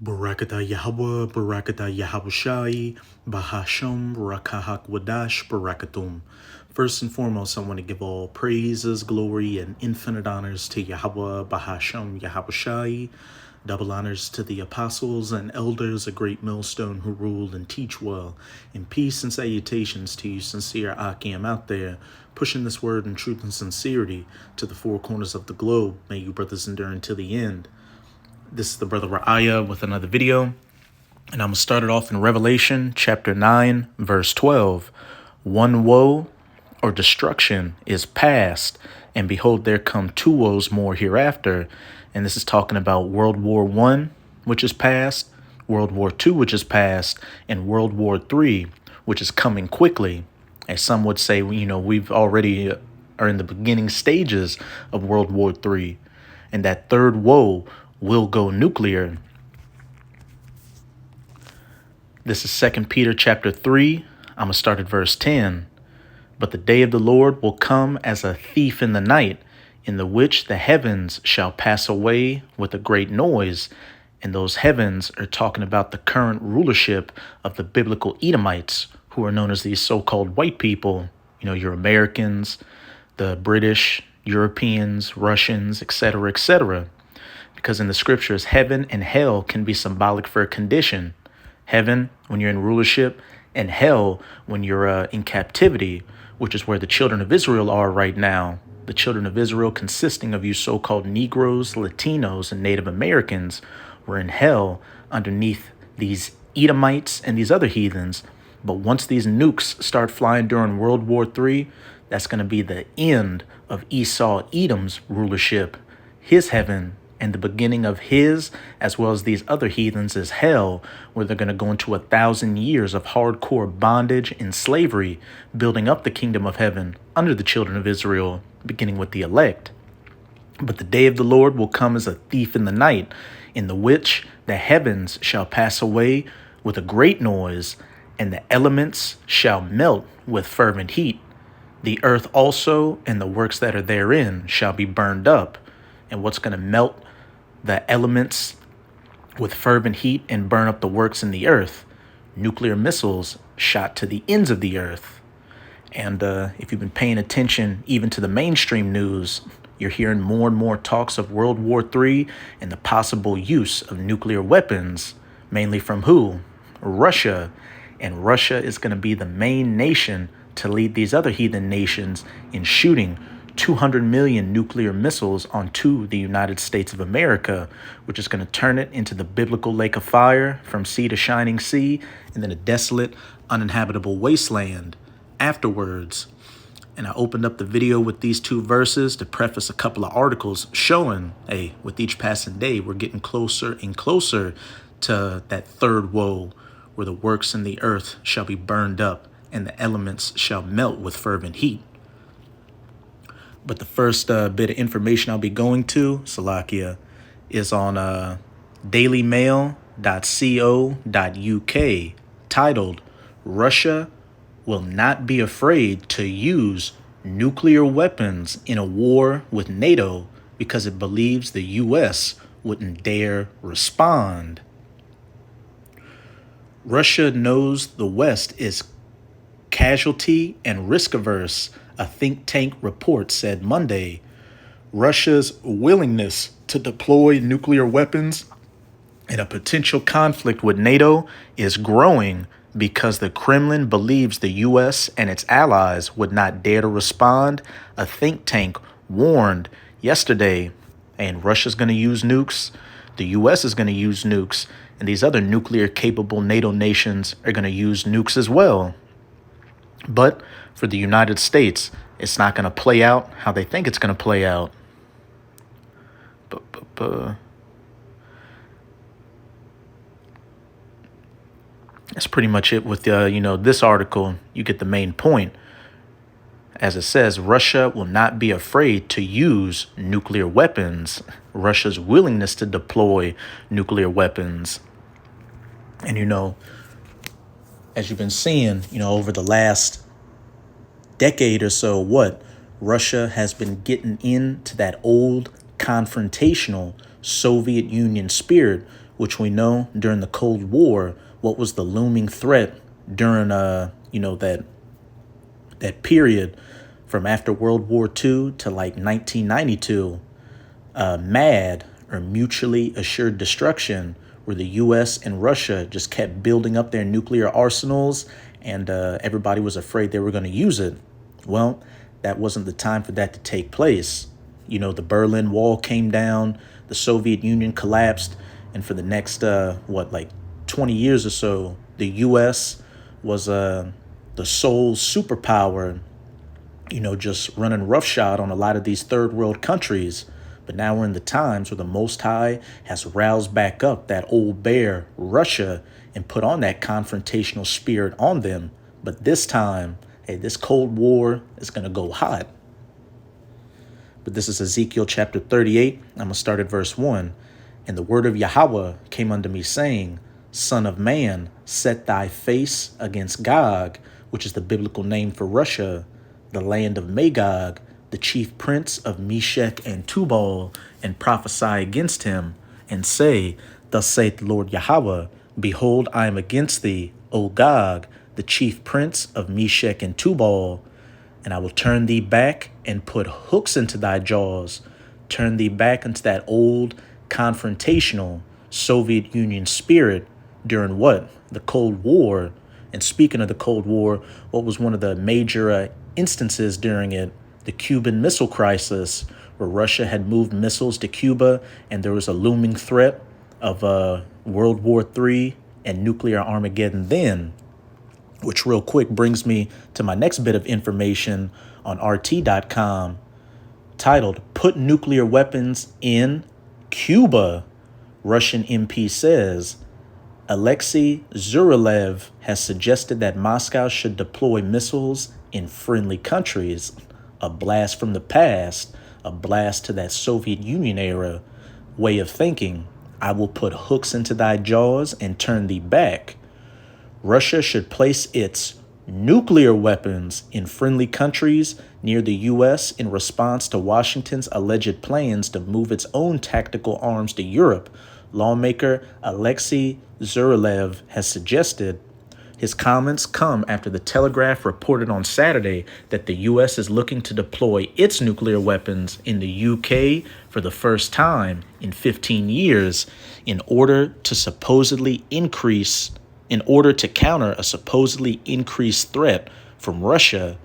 Barakatah Yahweh, Barakatah Yahabushai, Bahasham, Rakahak Wadash, Barakatum. First and foremost, I want to give all praises, glory, and infinite honors to Yahweh, Bahasham, Yahabushai. Double honors to the apostles and elders, a great millstone who rule and teach well. And peace and salutations to you, sincere Akim out there, pushing this word in truth and sincerity to the four corners of the globe. May you brothers endure until the end. This is the brother Ra'aya with another video, and I'm going to start it off in Revelation chapter 9, verse 12. One woe or destruction is past, and behold, there come two woes more hereafter. And this is talking about World War I, which is past, World War II, which is past, and World War III, which is coming quickly. As some would say, we've already are in the beginning stages of World War III, and that third woe will go nuclear. This is 2 Peter chapter 3. I'm going to start at verse 10. But the day of the Lord will come as a thief in the night, in the which the heavens shall pass away with a great noise. And those heavens are talking about the current rulership of the biblical Edomites, who are known as these so-called white people. Your Americans, the British, Europeans, Russians, etc., etc. Because in the scriptures, heaven and hell can be symbolic for a condition. Heaven, when you're in rulership, and hell, when you're in captivity, which is where the children of Israel are right now. The children of Israel, consisting of you so-called Negroes, Latinos, and Native Americans, were in hell underneath these Edomites and these other heathens. But once these nukes start flying during World War III, that's going to be the end of Esau Edom's rulership, his heaven, and the beginning of his, as well as these other heathens, is hell, where they're going to go into 1,000 years of hardcore bondage and slavery, building up the kingdom of heaven under the children of Israel, beginning with the elect. But the day of the Lord will come as a thief in the night, in the which the heavens shall pass away with a great noise, and the elements shall melt with fervent heat. The earth also and the works that are therein shall be burned up. And what's going to melt the elements with fervent heat and burn up the works in the earth? Nuclear missiles shot to the ends of the earth. And if you've been paying attention even to the mainstream news, you're hearing more and more talks of World War III and the possible use of nuclear weapons, mainly from who? Russia. And Russia is going to be the main nation to lead these other heathen nations in shooting 200 million nuclear missiles onto the United States of America, which is going to turn it into the biblical lake of fire from sea to shining sea, and then a desolate, uninhabitable wasteland afterwards. And I opened up the video with these two verses to preface a couple of articles showing, hey, with each passing day, we're getting closer and closer to that third woe, where the works in the earth shall be burned up and the elements shall melt with fervent heat. But the first bit of information I'll be going to, Salakia, is on dailymail.co.uk, titled, Russia will not be afraid to use nuclear weapons in a war with NATO because it believes the U.S. wouldn't dare respond. Russia knows the West is casualty and risk averse, a think tank report said Monday. Russia's willingness to deploy nuclear weapons in a potential conflict with NATO is growing because the Kremlin believes the U.S. and its allies would not dare to respond, a think tank warned yesterday. And Russia's going to use nukes, the U.S. is going to use nukes, and these other nuclear-capable NATO nations are going to use nukes as well. But for the United States, it's not going to play out how they think it's going to play out. That's pretty much it with this article. You get the main point. As it says, Russia will not be afraid to use nuclear weapons. Russia's willingness to deploy nuclear weapons. And, as you've been seeing, over the last decade or so, Russia has been getting into that old confrontational Soviet Union spirit which we know during the Cold War, what was the looming threat during, that period from after World War II to like 1992, MAD, or mutually assured destruction, where the U.S. and Russia just kept building up their nuclear arsenals, and everybody was afraid they were going to use it. Well, that wasn't the time for that to take place. The Berlin Wall came down, the Soviet Union collapsed, and for the next, 20 years or so, the U.S. was the sole superpower, just running roughshod on a lot of these third world countries. But now we're in the times where the Most High has roused back up that old bear, Russia, and put on that confrontational spirit on them. But this time, hey, this Cold War is going to go hot. But this is Ezekiel chapter 38. I'm going to start at verse 1. And the word of Yahweh came unto me, saying, Son of man, set thy face against Gog, which is the biblical name for Russia, the land of Magog, the chief prince of Meshech and Tubal, and prophesy against him, and say, Thus saith the Lord Yahweh, Behold, I am against thee, O Gog, the chief prince of Meshech and Tubal, and I will turn thee back and put hooks into thy jaws, turn thee back into that old confrontational Soviet Union spirit during what? The Cold War. And speaking of the Cold War, what was one of the major instances during it? The Cuban Missile Crisis, where Russia had moved missiles to Cuba, and there was a looming threat of World War III and nuclear Armageddon then, which real quick brings me to my next bit of information on RT.com titled, Put Nuclear Weapons in Cuba. Russian MP says, Alexei Zuralev has suggested that Moscow should deploy missiles in friendly countries. A blast from the past, a blast to that Soviet Union era way of thinking. I will put hooks into thy jaws and turn thee back. Russia should place its nuclear weapons in friendly countries near the U.S. in response to Washington's alleged plans to move its own tactical arms to Europe. Lawmaker Alexei Zuralev has suggested. His comments come after the Telegraph reported on Saturday that the U.S. is looking to deploy its nuclear weapons in the U.K. for the first time in 15 years in order to counter a supposedly increased threat from Russia.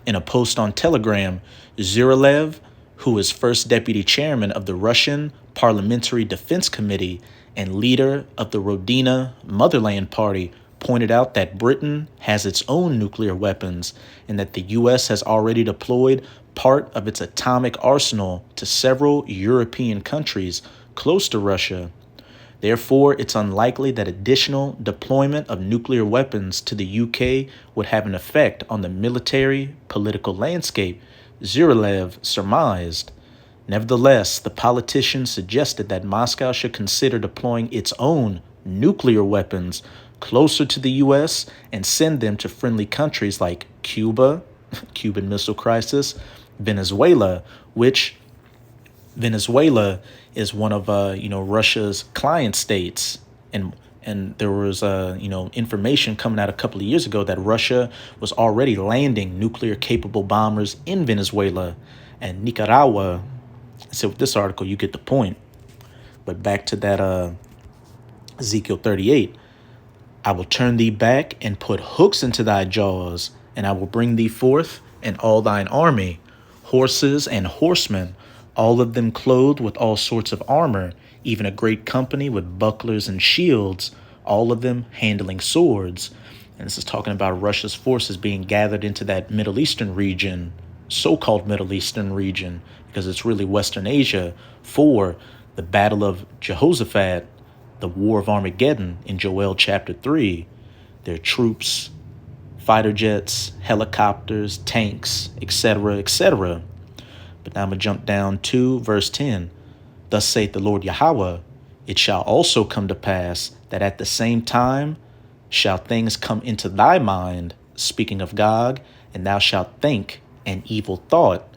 In a post on Telegram, Zuralev, who is first deputy chairman of the Russian Parliamentary Defense Committee and leader of the Rodina Motherland Party, pointed out that Britain has its own nuclear weapons and that the U.S. has already deployed part of its atomic arsenal to several European countries close to Russia. Therefore, it's unlikely that additional deployment of nuclear weapons to the UK would have an effect on the military-political landscape, Zuralev surmised. Nevertheless, the politician suggested that Moscow should consider deploying its own nuclear weapons closer to the U.S. and send them to friendly countries like Cuba, Cuban Missile Crisis, Venezuela, which Venezuela is one of Russia's client states, and there was information coming out a couple of years ago that Russia was already landing nuclear capable bombers in Venezuela and Nicaragua. So with this article, you get the point. But back to that Ezekiel 38. I will turn thee back and put hooks into thy jaws, and I will bring thee forth and all thine army, horses and horsemen, all of them clothed with all sorts of armor, even a great company with bucklers and shields, all of them handling swords. And this is talking about Russia's forces being gathered into that Middle Eastern region, so-called Middle Eastern region, because it's really Western Asia, for the Battle of Jehoshaphat, the War of Armageddon in Joel chapter 3. Their troops, fighter jets, helicopters, tanks, etc., etc. But now I'm going to jump down to verse 10. Thus saith the Lord Yahweh, it shall also come to pass that at the same time shall things come into thy mind, speaking of Gog, and thou shalt think an evil thought.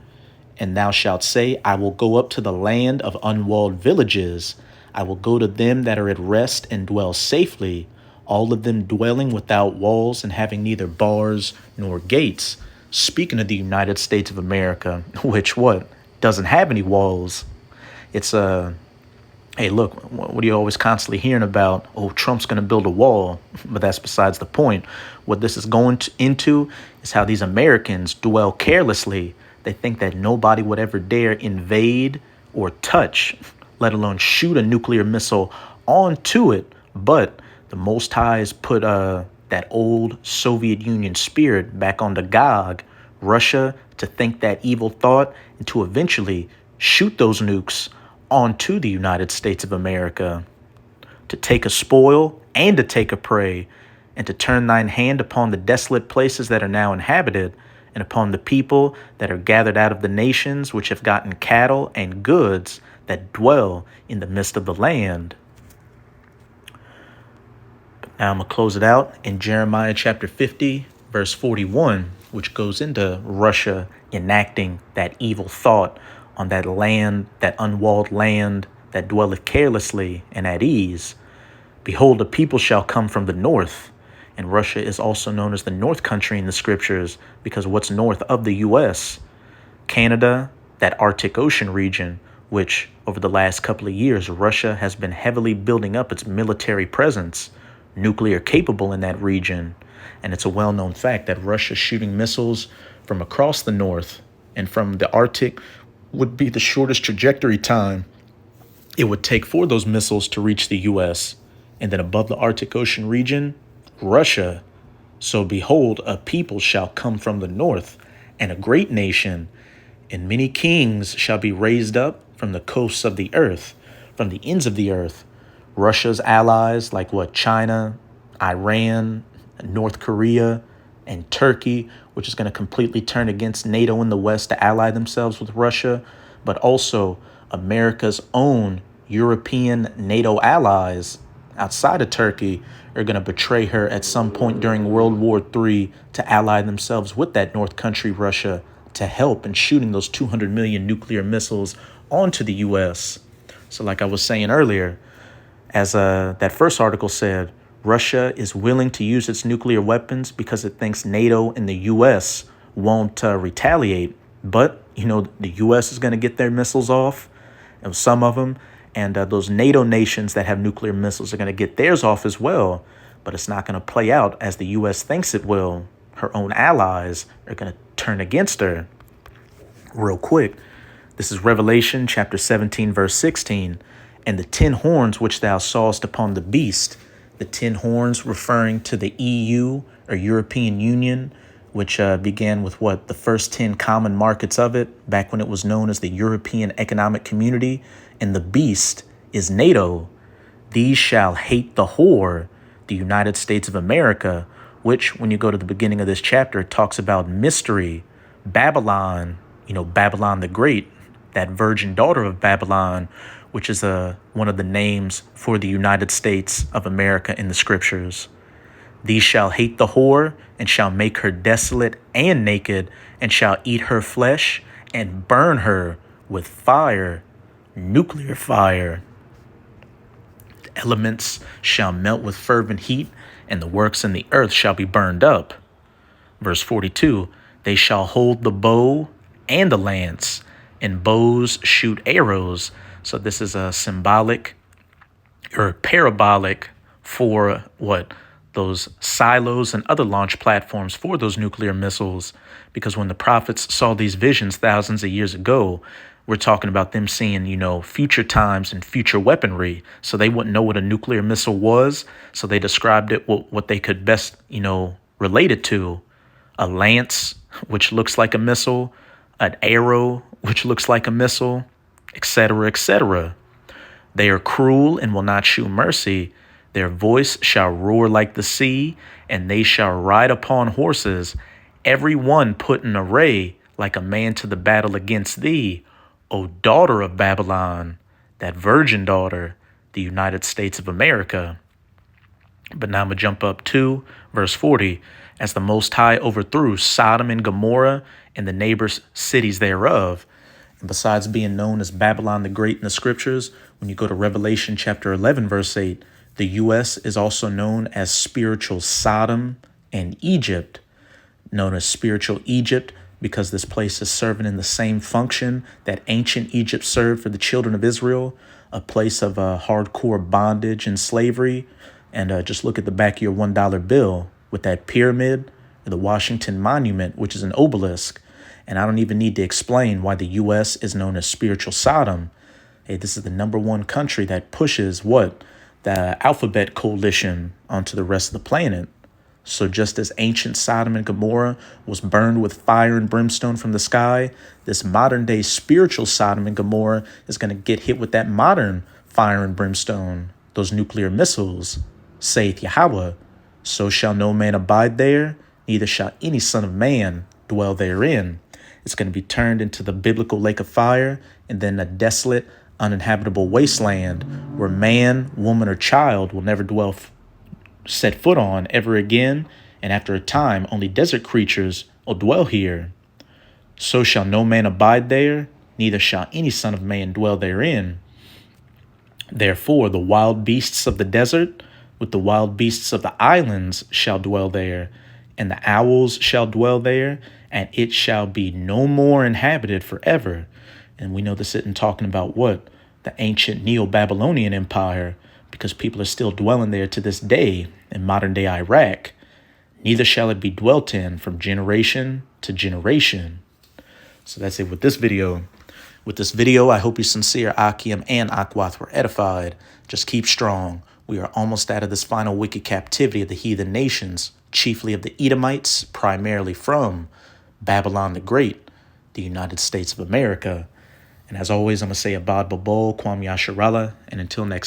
And thou shalt say, I will go up to the land of unwalled villages. I will go to them that are at rest and dwell safely, all of them dwelling without walls and having neither bars nor gates. Speaking of the United States of America, which what? Doesn't have any walls. It's hey, look, what are you always constantly hearing about? Oh, Trump's going to build a wall. But that's besides the point. What this is into is how these Americans dwell carelessly. They think that nobody would ever dare invade or touch, let alone shoot a nuclear missile onto it. But the Most High has put that old Soviet Union spirit back onto Gog, Russia, to think that evil thought and to eventually shoot those nukes onto the United States of America, to take a spoil and to take a prey, and to turn thine hand upon the desolate places that are now inhabited, and upon the people that are gathered out of the nations which have gotten cattle and goods that dwell in the midst of the land. But now I'm going to close it out in Jeremiah chapter 50, verse 41, which goes into Russia enacting that evil thought on that land, that unwalled land that dwelleth carelessly and at ease. Behold, a people shall come from the north. And Russia is also known as the North Country in the scriptures because what's north of the U.S.? Canada, that Arctic Ocean region, which over the last couple of years, Russia has been heavily building up its military presence, nuclear capable in that region. And it's a well-known fact that Russia shooting missiles from across the north and from the Arctic would be the shortest trajectory time it would take for those missiles to reach the U.S. And then above the Arctic Ocean region, Russia. So behold, a people shall come from the north, and a great nation, and many kings shall be raised up from the coasts of the earth, from the ends of the earth. Russia's allies, like what? China, Iran, North Korea, and Turkey, which is going to completely turn against NATO in the West to ally themselves with Russia, but also America's own European NATO allies outside of Turkey are going to betray her at some point during World War III to ally themselves with that North country, Russia, to help in shooting those 200 million nuclear missiles onto the U.S. So like I was saying earlier, as that first article said, Russia is willing to use its nuclear weapons because it thinks NATO and the U.S. won't retaliate. But, the U.S. is going to get their missiles off, and some of them, and those NATO nations that have nuclear missiles are going to get theirs off as well. But it's not going to play out as the U.S. thinks it will. Her own allies are going to turn against her. Real quick, this is Revelation chapter 17, verse 16. And the 10 horns which thou sawest upon the beast, the 10 horns referring to the EU or European Union, which began with the first 10 common markets of it, back when it was known as the European Economic Community. And the beast is NATO. These shall hate the whore, the United States of America, which, when you go to the beginning of this chapter, talks about mystery, Babylon, Babylon the Great, that virgin daughter of Babylon, which is one of the names for the United States of America in the scriptures. These shall hate the whore, and shall make her desolate and naked, and shall eat her flesh, and burn her with fire, nuclear fire. The elements shall melt with fervent heat, and the works in the earth shall be burned up. Verse 42, they shall hold the bow and the lance, and bows shoot arrows. So this is a symbolic or parabolic for those silos and other launch platforms for those nuclear missiles. Because when the prophets saw these visions thousands of years ago, we're talking about them seeing, future times and future weaponry. So they wouldn't know what a nuclear missile was. So they described it what they could best, relate it to. A lance, which looks like a missile, an arrow, which looks like a missile, etc., etc. They are cruel and will not shew mercy. Their voice shall roar like the sea, and they shall ride upon horses, every one put in array like a man to the battle against thee, O daughter of Babylon, that virgin daughter, the United States of America. But now I'm going to jump up to verse 40. As the Most High overthrew Sodom and Gomorrah and the neighbors' cities thereof. Besides being known as Babylon the Great in the scriptures, when you go to Revelation chapter 11, verse 8, the U.S. is also known as spiritual Sodom and Egypt, known as spiritual Egypt because this place is serving in the same function that ancient Egypt served for the children of Israel, a place of hardcore bondage and slavery. And just look at the back of your $1 bill with that pyramid, the Washington Monument, which is an obelisk. And I don't even need to explain why the U.S. is known as spiritual Sodom. Hey, this is the #1 country that pushes what? The Alphabet Coalition onto the rest of the planet. So just as ancient Sodom and Gomorrah was burned with fire and brimstone from the sky, this modern day spiritual Sodom and Gomorrah is going to get hit with that modern fire and brimstone, those nuclear missiles, saith Yahweh. So shall no man abide there, neither shall any son of man dwell therein. It's going to be turned into the biblical lake of fire and then a desolate, uninhabitable wasteland where man, woman, or child will never set foot on ever again, and after a time only desert creatures will dwell here. So shall no man abide there, neither shall any son of man dwell therein. Therefore the wild beasts of the desert with the wild beasts of the islands shall dwell there, and the owls shall dwell there, and it shall be no more inhabited forever. And we know this isn't talking about what? The ancient Neo-Babylonian Empire, because people are still dwelling there to this day in modern-day Iraq. Neither shall it be dwelt in from generation to generation. So that's it with this video. With this video, I hope you sincere Akim and Akwath were edified. Just keep strong. We are almost out of this final wicked captivity of the heathen nations, chiefly of the Edomites, primarily from Babylon the Great, the United States of America. And as always, I'm going to say Abad Babol, Kwam Yasharallah, and until next